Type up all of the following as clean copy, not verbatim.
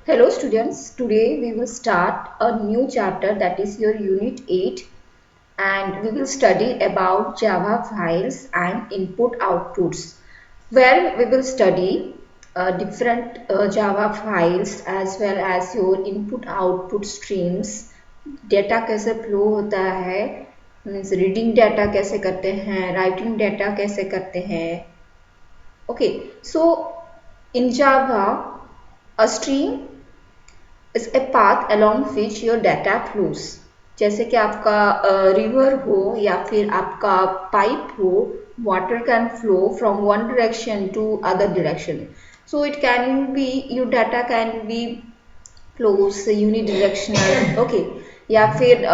Hello students, today we will start a new chapter, that is your unit 8, and we will study about Java files and input outputs, where we will study different Java files as well as your input output streams, data कैसे flow होता है, means reading data कैसे करते हैं, writing data कैसे करते हैं. Okay, so in Java a stream is a path along which your data flows. जैसे कि आपका रिवर हो या फिर आपका पाइप हो, water can flow from one direction to other direction. So it can be, your data can be flows unidirectional. Okay, या फिर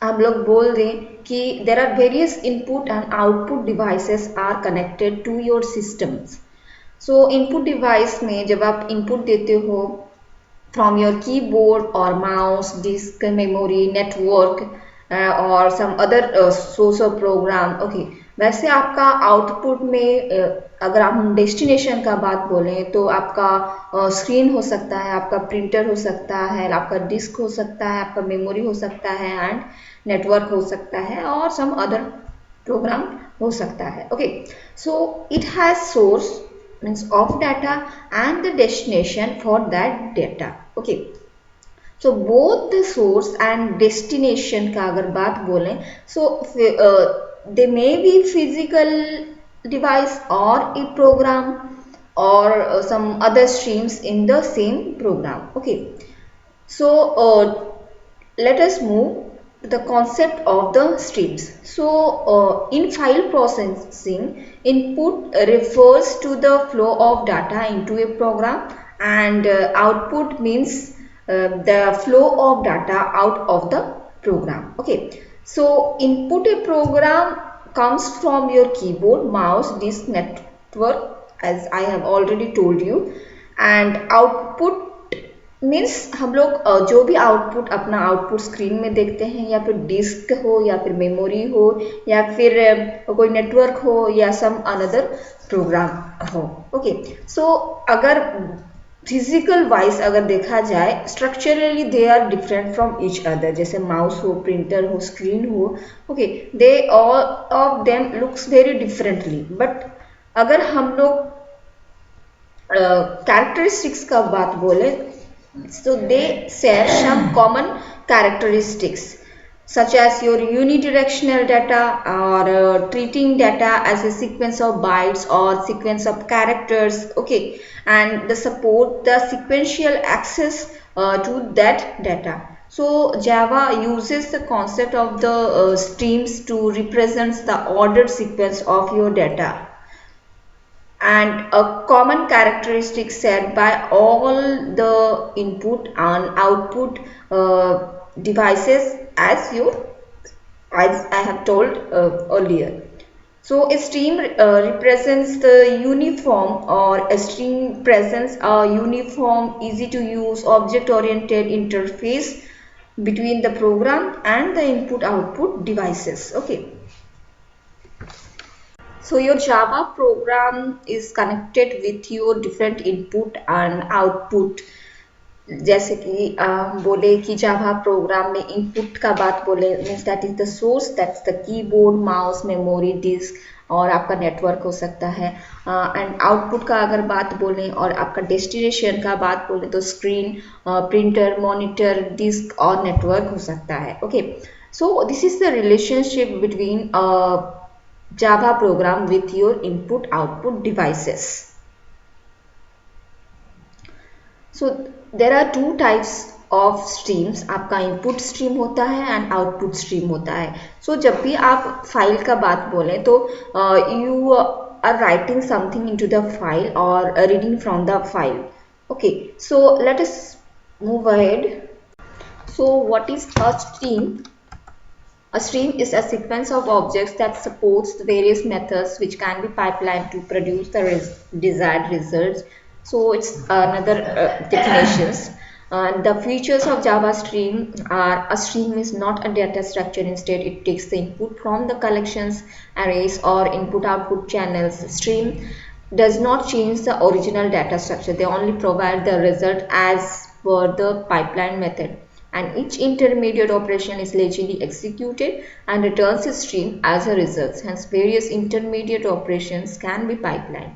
हम लोग बोल दें कि there are various input and output devices are connected to your systems. So input device में जब आप input देते हो from your keyboard or mouse, disk, memory, network or some other source of program. Okay, वैसे आपका output में अगर हम डेस्टिनेशन का बात बोलें तो आपका स्क्रीन हो सकता है, आपका प्रिंटर हो सकता है, आपका डिस्क हो सकता है, आपका मेमोरी हो सकता है एंड नेटवर्क हो सकता है और सम अदर प्रोग्राम हो सकता है. Okay, so it has source means of data and the destination for that data. Okay, so both the source and destination का अगर बात बोलें, so they may be physical device or a program or some other streams in the same program. Okay, so let us move the concept of the streams. So in file processing, input refers to the flow of data into a program and output means the flow of data out of the program. Okay, so input a program comes from your keyboard, mouse, disk, network, as I have already told you, and output means हम लोग जो भी output अपना output screen में देखते हैं, या फिर डिस्क हो या फिर मेमोरी हो या फिर कोई नेटवर्क हो या सम अनदर प्रोग्राम हो. ओके, सो अगर फिजिकल वाइज अगर देखा जाए, structurally they are different from each other. जैसे माउस हो, प्रिंटर हो, स्क्रीन हो, okay, they all of them looks very differently. But अगर हम लोग कैरेक्टरिस्टिक्स का बात बोले, so they share some common characteristics such as your unidirectional data or treating data as a sequence of bytes or sequence of characters. Okay, and the support the sequential access to that data. So Java uses the concept of the streams to represent the ordered sequence of your data, and a common characteristic set by all the input and output devices as I have told earlier. So a stream represents the uniform, or a stream presents a uniform, easy to use, object oriented interface between the program and the input output devices. Okay, so your Java program is connected with your different input and output. जैसे कि बोले कि Java program में input का बात बोले, means that is the source, that's the keyboard, mouse, memory, disk और आपका नेटवर्क हो सकता है. एंड आउटपुट का अगर बात बोलें और आपका डेस्टिनेशन का बात बोलें तो स्क्रीन, प्रिंटर, मॉनिटर, डिस्क और नेटवर्क हो सकता है. Okay, so this is the relationship between Java program with your input output devices. So there are two types of streams. आपका input stream होता है and output stream होता है. So जब भी आप फाइल का बात बोलें तो you are writing something into the file or reading from the file. Okay, so let us move ahead. So what is a stream? A stream is a sequence of objects that supports the various methods which can be pipelined to produce the desired results. So it's another definitions. The features of Java stream are: a stream is not a data structure. Instead, it takes the input from the collections, arrays or input-output channels. Stream does not change the original data structure. They only provide the result as per the pipeline method, and each intermediate operation is legally executed and returns a stream as a result. Hence, various intermediate operations can be pipelined.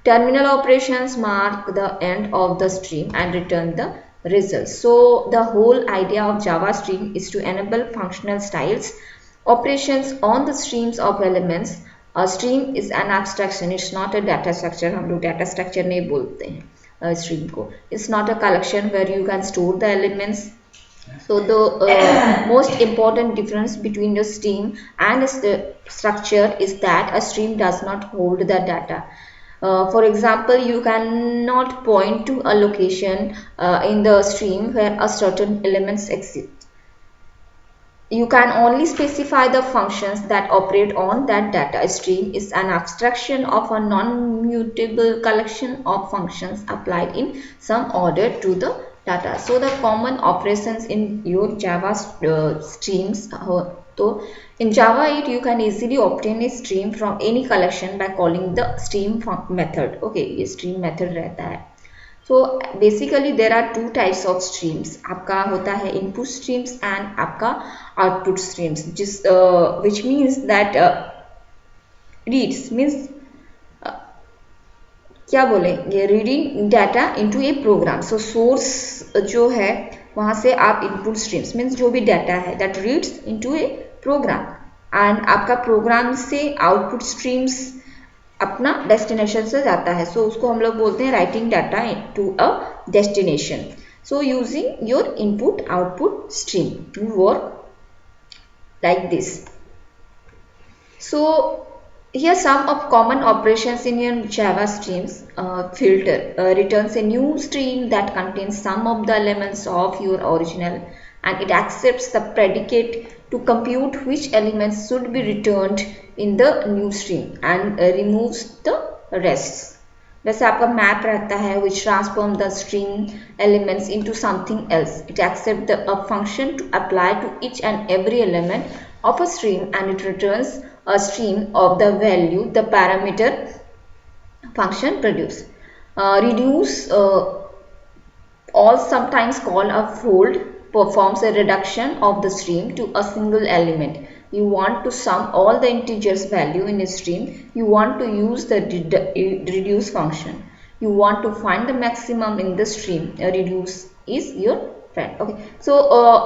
Terminal operations mark the end of the stream and return the results. So the whole idea of Java stream is to enable functional styles operations on the streams of elements. A stream is an abstraction, it's not a data structure. हम लोग data structure नहीं बोलते हैं stream को. It's not a collection where you can store the elements. So the most important difference between a stream and a structure is that a stream does not hold the data. For example, you cannot point to a location in the stream where a certain elements exist. You can only specify the functions that operate on that data. A stream is an abstraction of a non-mutable collection of functions applied in some order to the data. So the common operations in your Java streams. So in Java 8 you can easily obtain a stream from any collection by calling the stream method. Okay, ये stream method रहता है. So basically there are two types of streams. आपका होता है input streams and आपका output streams, which means that reads means क्या बोलेंगे, reading data into a programme. So source जो है वहाँ से आप इनपुट स्ट्रीम्स मीन्स जो भी डाटा है that reads into a program, and आपका प्रोग्राम से आउटपुट स्ट्रीम्स अपना डेस्टिनेशन से जाता है. सो उसको हम लोग बोलते हैं writing data to a destination. So using your input output stream you work like this. So here some of common operations in your Java streams. Filter returns a new stream that contains some of the elements of your original, and it accepts the predicate to compute which elements should be returned in the new stream and removes the rest. वैसे आपका map रहता है which transform the string elements into something else. It accepts a function to apply to each and every element of a stream, and it returns a stream of the value the parameter function produce. Reduce, or sometimes called a fold, performs a reduction of the stream to a single element. You want to sum all the integers value in a stream. You want to use the reduce function. You want to find the maximum in the stream. Reduce is your friend. Okay, so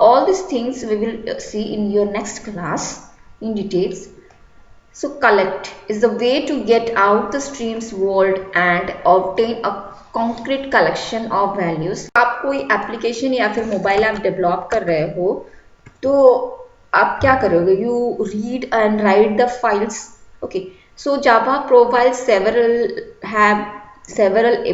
all these things we will see in your next class in details. So collect is the way to get out the streams world and obtain a concrete collection of values. आप कोई application या फिर mobile app develop कर रहे हो तो आप क्या करोगे? You read and write the files. Okay, so Java provides several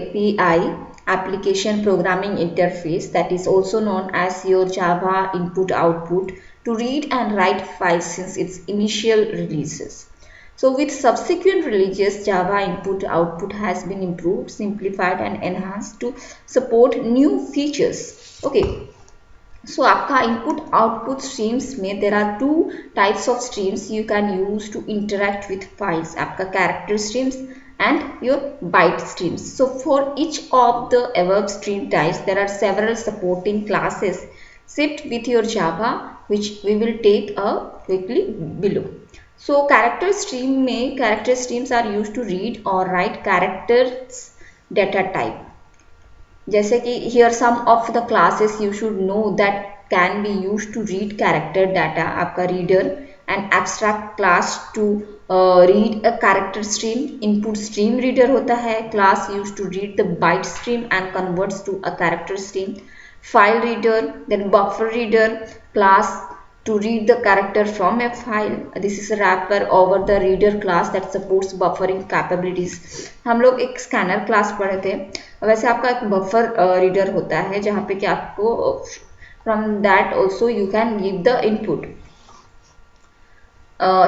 API, application programming interface, that is also known as your Java input output, to read and write files since its initial releases. So with subsequent releases, Java input output has been improved, simplified and enhanced to support new features. Okay, so आपका input output streams में there are two types of streams you can use to interact with files. आपका character streams and your byte streams. So for each of the above stream types there are several supporting classes shipped with your Java, which we will take quickly below. So character streams are used to read or write characters data type. जैसे कि here some of the classes you should know that can be used to read character data. आपका reader and abstract class to read a character stream. Input stream reader होता है class used to read the byte stream and converts to a character stream. File reader, then buffer reader class to read the character from a file. This is a wrapper over the reader class that supports buffering capabilities. हम लोग एक scanner class पढ़े थे, वैसे आपका एक buffer reader होता है जहाँ पे कि आपको from that also you can give the input.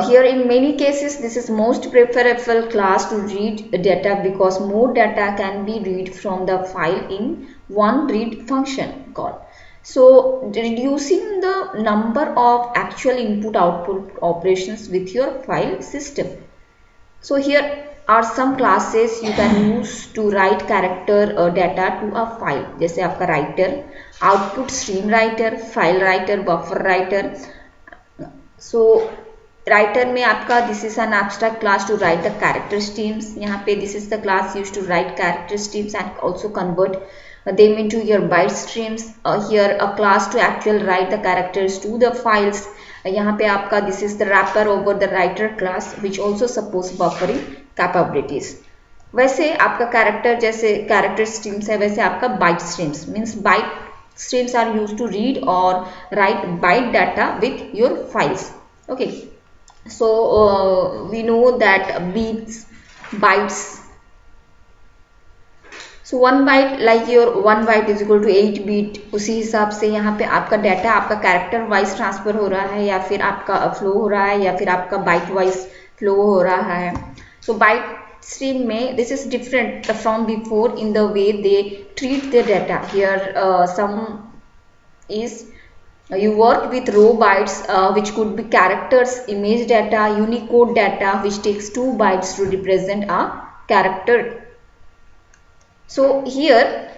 Here in many cases this is most preferable class to read data because more data can be read from the file in one read function call. So reducing the number of actual input output operations with your file system. So here are some classes you can use to write character data to a file. जैसे आपका writer, output stream writer, file writer, buffer writer. So writer में आपका this is an abstract class to write the character streams. यहाँ पे this is the class used to write character streams and also convert them into your byte streams. Here a class to actually write the characters to the files. यहाँ पे आपका this is the wrapper over the writer class which also suppose buffering capabilities. वैसे आपका character जैसे character streams है वैसे आपका byte streams means byte streams are used to read or write byte data with your files. Okay, so we know that beats, bytes. So 1 byte like your 1 byte is equal to 8 bit. उसी हिसाब से यहाँ पे आपका data आपका character wise transfer हो रहा है या फिर आपका फ्लो हो रहा है या फिर आपका बाइट वाइज फ्लो हो रहा है. So byte stream में this is different from before in the way they treat their data. Here some is you work with raw bytes which could be characters, image data, Unicode data which takes 2 bytes to represent a character. So here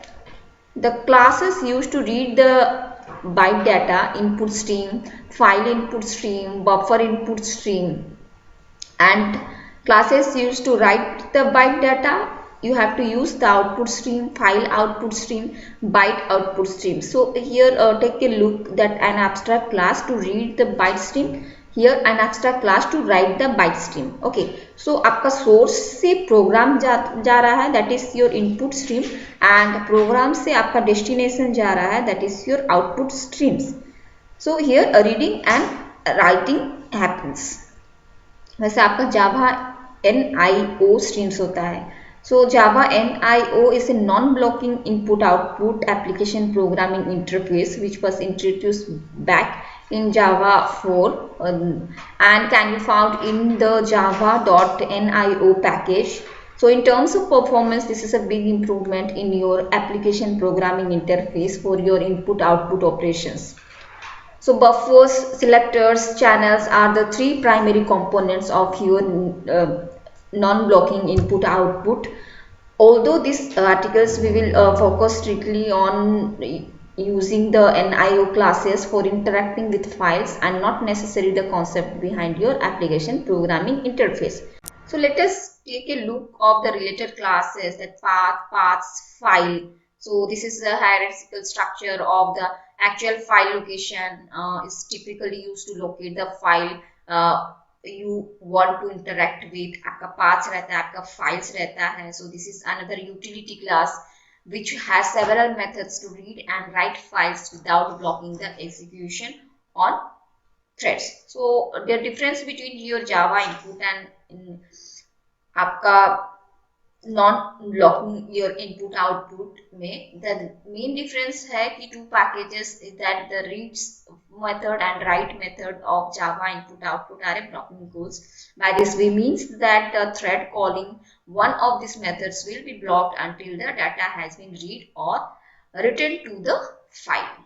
the classes used to read the byte data input stream, file input stream, buffer input stream, and classes used to write the byte data. You have to use the output stream, file output stream, byte output stream. So here take a look that an abstract class to read the byte stream, here an abstract class to write the byte stream. Okay, so आपका source से program जा रहा है that is your input stream and program से आपका destination जा रहा है that is your output streams. So here a reading and writing happens. वैसे आपका जावा NIO streams होता है. So Java NIO is a non-blocking input-output application programming interface which was introduced back in Java 4 and can be found in the java.nio package. So in terms of performance, this is a big improvement in your application programming interface for your input-output operations. So buffers, selectors, channels are the 3 primary components of your non-blocking input output. Although these articles we will focus strictly on using the NIO classes for interacting with files and not necessarily the concept behind your application programming interface. So let us take a look of the related classes, that path, paths, file. So this is the hierarchical structure of the actual file location is typically used to locate the file you want to interact with. आपका paths रहता है, आपका files रहता है. So this is another utility class which has several methods to read and write files without blocking the execution on threads. So the difference between your Java input and आपका non-blocking your input output में the main difference है कि 2 packages is that the reads method and write method of Java input output are a blocking goals. By this we means that the thread calling one of these methods will be blocked until the data has been read or written to the file.